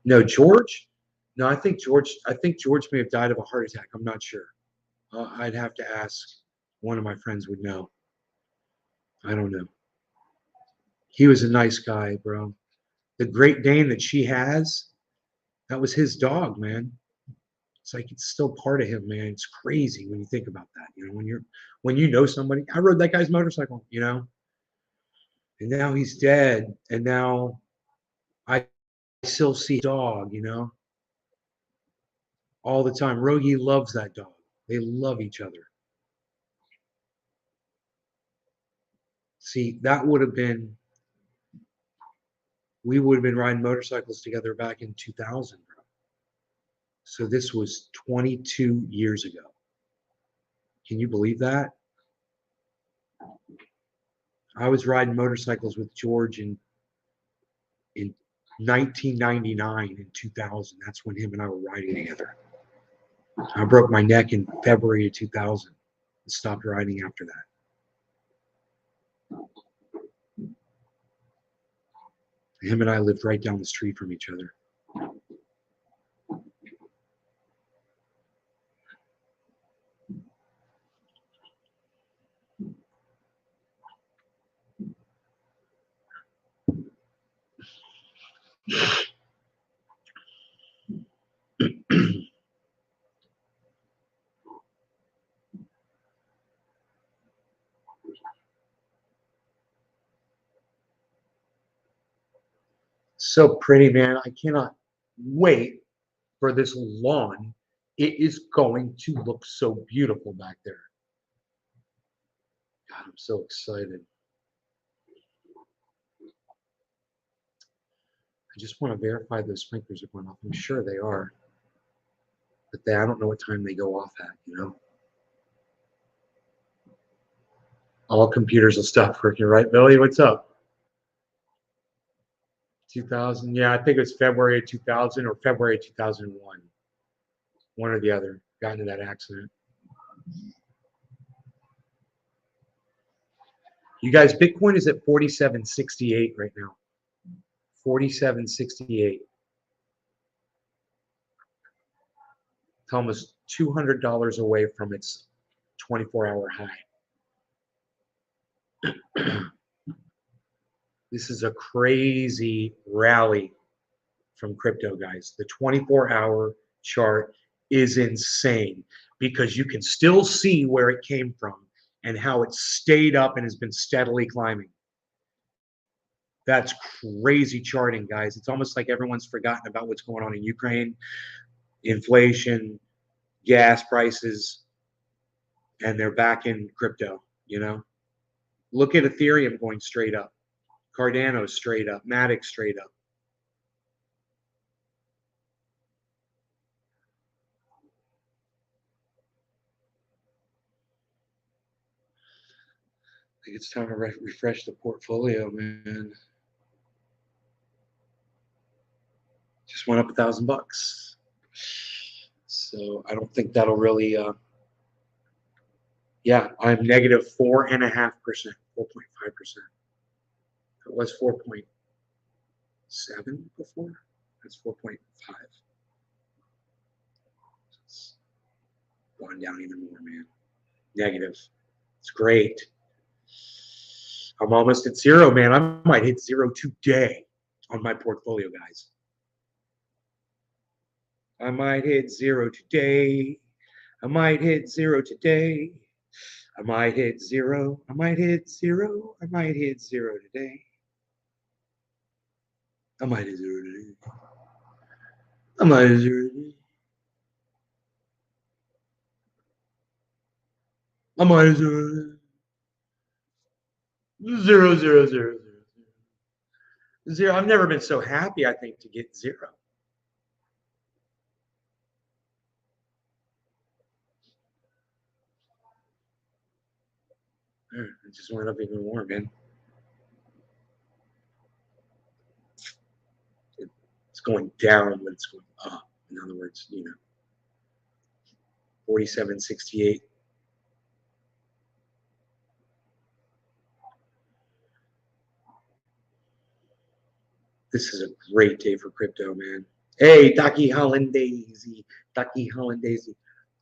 No, George. No, I think George may have died of a heart attack. I'm not sure. I'd have to ask. One of my friends would know. I don't know. He was a nice guy, bro. The Great Dane that she has, that was his dog, man. It's like it's still part of him, man. It's crazy when you think about that. You know, when you know somebody. I rode that guy's motorcycle, you know, and now he's dead, and now I still see dog, you know, all the time. Rogie loves that dog. They love each other. See, that would have been, we would have been riding motorcycles together back in 2000, bro. So this was 22 years ago. Can you believe that? I was riding motorcycles with George in 1999 and 2000. That's when him and I were riding together. I broke my neck in February of 2000 and stopped riding after that. Him and I lived right down the street from each other. So pretty, man. I cannot wait for this lawn. It is going to look so beautiful back there. God, I'm so excited. I just want to verify those sprinklers are going off. I'm sure they are. But I don't know what time they go off at, you know? All computers will stop working, right, Billy? What's up? 2000, yeah, I think it was February of 2000 or February of 2001. One or the other got into that accident. You guys, Bitcoin is at 47.68 right now. 47.68. It's almost $200 away from its 24-hour high. This is a crazy rally from crypto, guys. The 24-hour chart is insane because you can still see where it came from and how it stayed up and has been steadily climbing. That's crazy charting, guys. It's almost like everyone's forgotten about what's going on in Ukraine, inflation, gas prices, and they're back in crypto, you know? Look at Ethereum going straight up. Cardano straight up. Matic straight up. I think it's time to refresh the portfolio, man. Just went up $1,000. So I don't think that'll really, yeah, I'm negative 4.5%, 4.5%. It was 4.7 before. That's 4.5. It's gone down even more, man. Negative. It's great. I'm almost at zero, man. I might hit zero today on my portfolio, guys. I might hit zero today. I might hit zero today. I might hit zero. I might hit zero. I might hit zero today. I might hit zero today. I might hit zero today. I might hit zero today. Zero, zero, zero, zero, zero. I've never been so happy, I think, to get zero. It just went up even more, man. It's going down, but it's going up. In other words, you know, 47.68. This is a great day for crypto, man. Hey, Ducky Hollandaise, Ducky Hollandaise.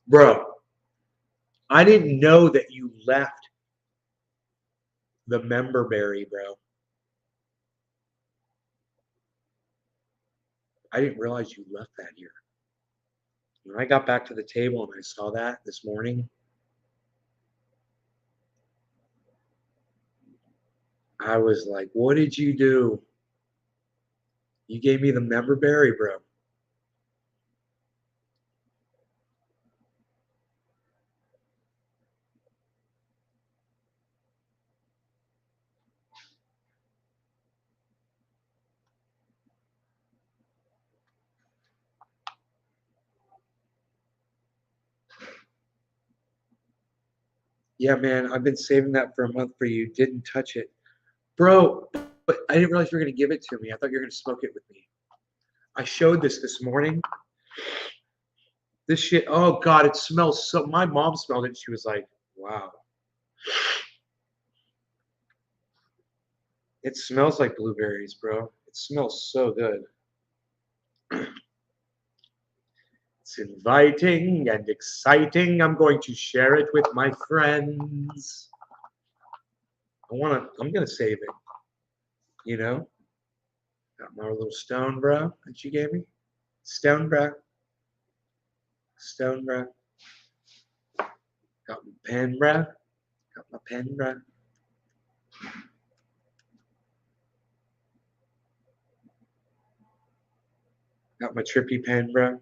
Bro, I didn't know that you left the member berry, bro. I didn't realize you left that here. When I got back to the table and I saw that this morning, I was like, what did you do? You gave me the member berry, bro. Yeah, man, I've been saving that for a month for you. Didn't touch it. Bro, but I didn't realize you were going to give it to me. I thought you were going to smoke it with me. I showed this morning. This shit, oh God, it smells so, my mom smelled it. She was like, wow. It smells like blueberries, bro. It smells so good. It's inviting and exciting. I'm going to share it with my friends. I'm going to save it. You know? Got my little stone, bro, that you gave me. Stone, bro. Stone, bro. Got my pen, bro. Got my pen, bro. Got my trippy pen, bro.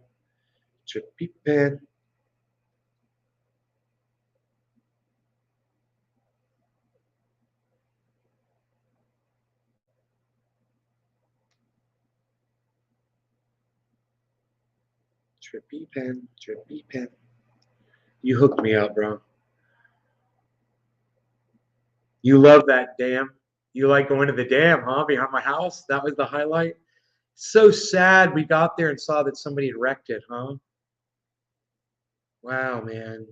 Trippy pen. Trippy pen. Trippy pen. You hooked me up, bro. You love that dam. You like going to the dam, huh? Behind my house? That was the highlight. So sad we got there and saw that somebody had wrecked it, huh? Wow, man.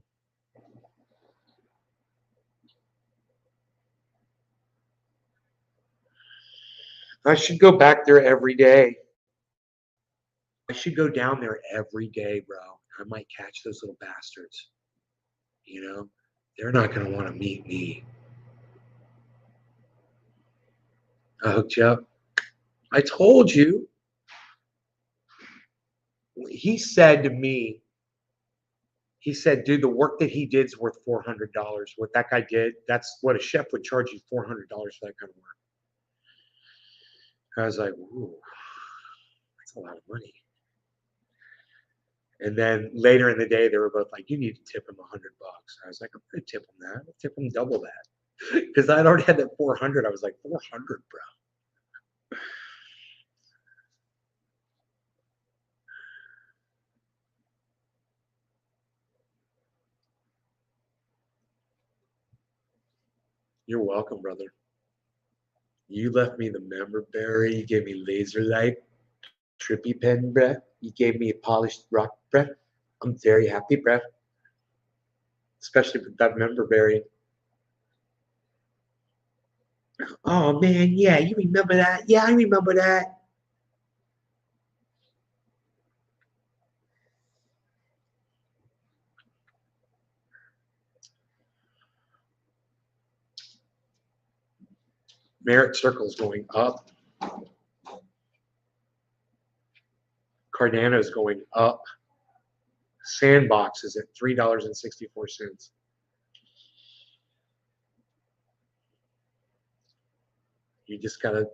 I should go back there every day. I should go down there every day, bro. I might catch those little bastards. You know, they're not going to want to meet me. I hooked you up. I told you. He said to me, he said, dude, the work that he did is worth $400. What that guy did, that's what a chef would charge you $400 for that kind of work. I was like, ooh, that's a lot of money. And then later in the day, they were both like, you need to tip him $100. I was like, I'm going to tip him that. I'll tip him double that. Because I'd already had that 400. I was like, 400, bro. You're welcome, brother. You left me the member berry. You gave me laser light, trippy pen, bruh. You gave me a polished rock, bruh. I'm very happy, bruh. Especially with that member berry. Oh, man, yeah, you remember that? Yeah, I remember that. Merit Circle's going up. Cardano's going up. Sandbox is at $3.64. You just gotta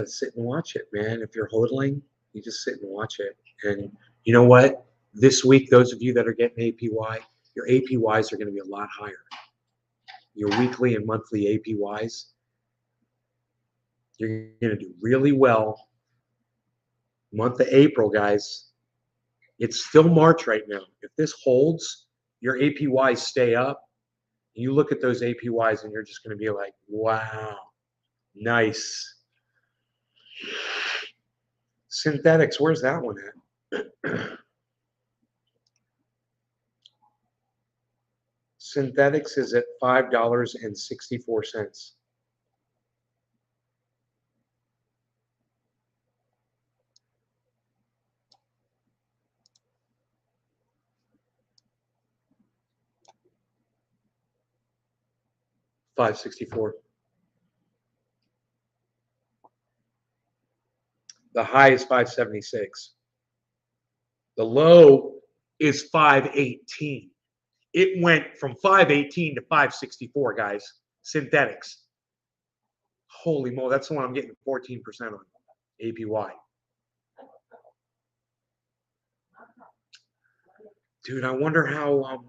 sit and watch it, man. If you're hodling, you just sit and watch it. And you know what? This week, those of you that are getting APY, your APYs are going to be a lot higher. Your weekly and monthly APYs, you're going to do really well. Month of April, guys. It's still March right now. If this holds, your APYs stay up. You look at those APYs and you're just going to be like, wow, nice. Synthetics, where's that one at? Synthetics is at $5.64. $5.64. The high is 576. The low is 518. It went from 518 to 564, guys. Synthetics. Holy moly, that's the one I'm getting 14% on. APY. Dude, I wonder how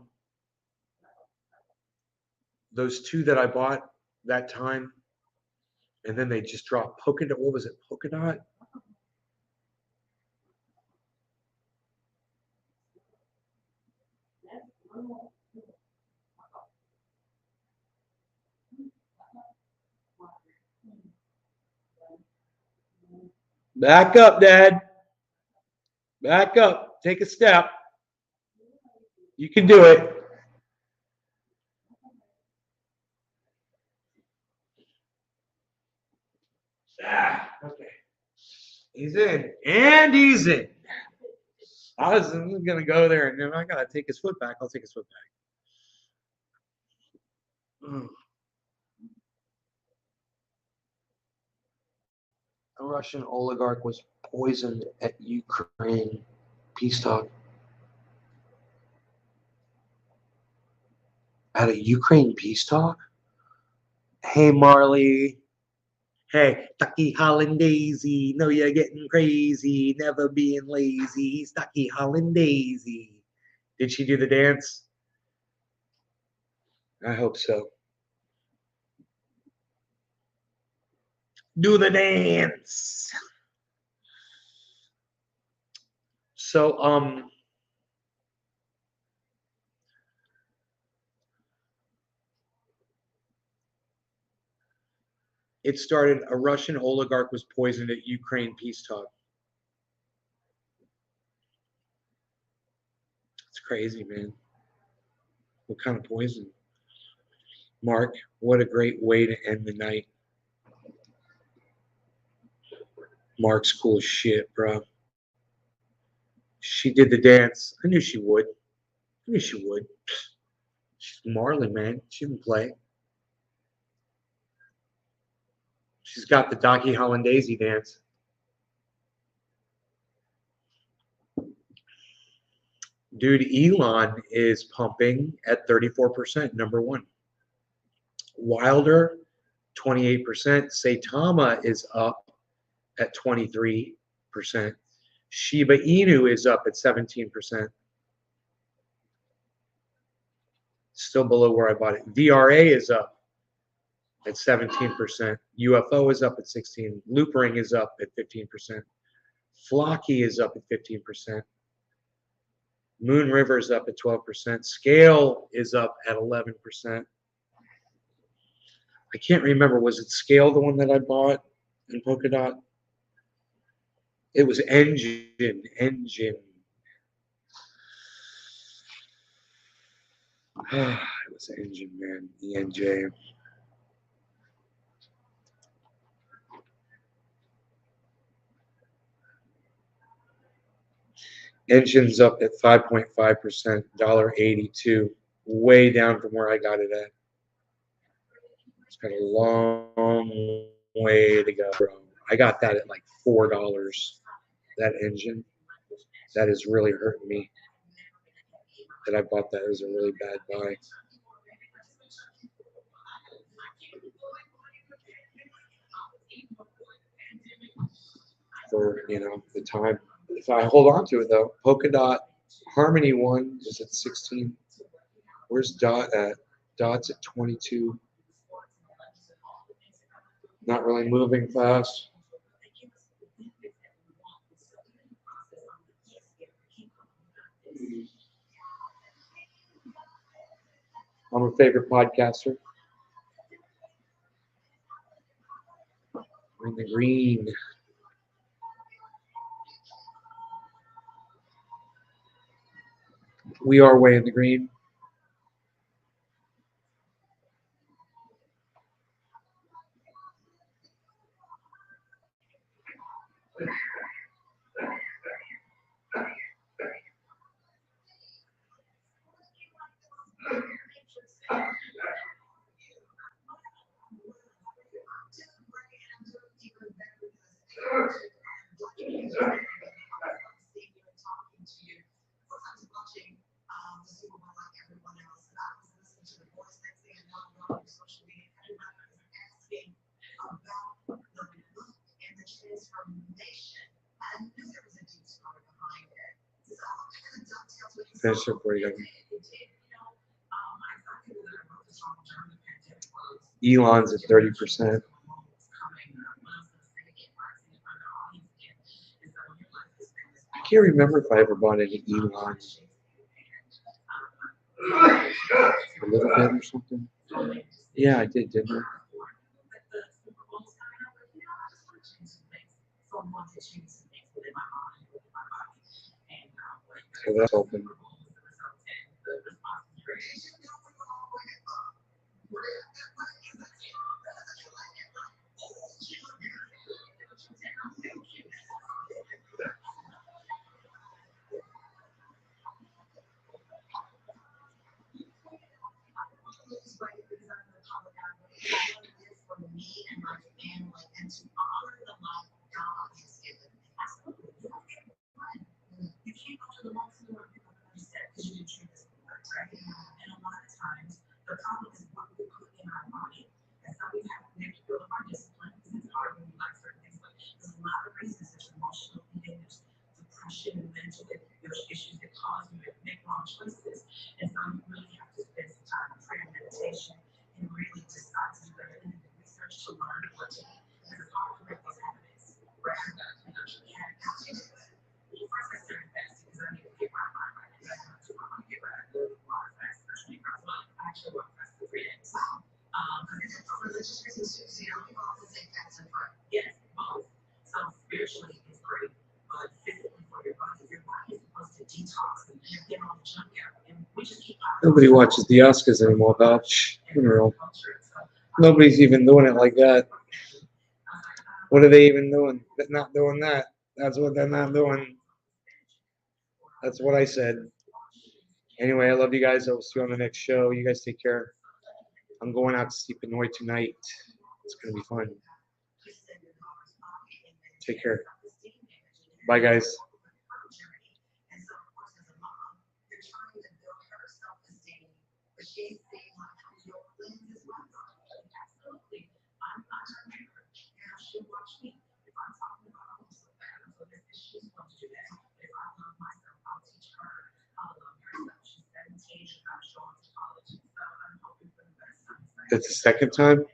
those two that I bought that time, and then they just dropped polka dot. What was it? Polka dot? Back up, Dad. Back up. Take a step. You can do it. Okay. He's in. And he's in. I was going to go there, and then I got to take his foot back. I'll take his foot back. A Russian oligarch was poisoned at Ukraine peace talk. At a Ukraine peace talk? Hey, Marley. Hey, Stucky Hollandaisy. No, you're getting crazy. Never being lazy. Stucky Hollandaisy. Did she do the dance? I hope so. Do the dance. So, it started, a Russian oligarch was poisoned at Ukraine peace talk. It's crazy, man. What kind of poison? Mark, what a great way to end the night. Mark's cool as shit, bro. She did the dance. I knew she would. I knew she would. She's Marley, man. She didn't play. She's got the Donkey Hollandaise dance. Dude, Elon is pumping at 34%, number one. Wilder, 28%. Saitama is up at 23%. Shiba Inu is up at 17%. Still below where I bought it. VRA is up at 17%. UFO is up at 16%. Loopring is up at 15%. Flocky is up at 15%. Moon River is up at 12%. Scale is up at 11%. I can't remember. Was it Scale the one that I bought in Polkadot? It was Engine. It was Engine, man. ENJ. Engine's up at 5.5%, $1.82, way down from where I got it at. It's got a long way to go, bro. I got that at like $4. That Engine, that is really hurting me. That I bought that. It was a really bad buy. For the time. If I hold on to it though, Polkadot Harmony one is at 16. Where's Dot at? Dot's at 22. Not really moving fast. I'm a favorite podcaster. We're in the green. We are way in the green. Finish up where you Elon's at 30%. I can't remember if I ever bought any Elon. A little bit or something. Yeah, I did, didn't I? So that's open. Nobody watches the Oscars anymore, Dodge. Nobody's even doing it like that. What are they even doing? They're not doing that. That's what they're not doing. That's what I said. Anyway, I love you guys. I will see you on the next show. You guys take care. I'm going out to see Pinoy tonight. It's going to be fun. Take care. Bye, guys. That's the second time?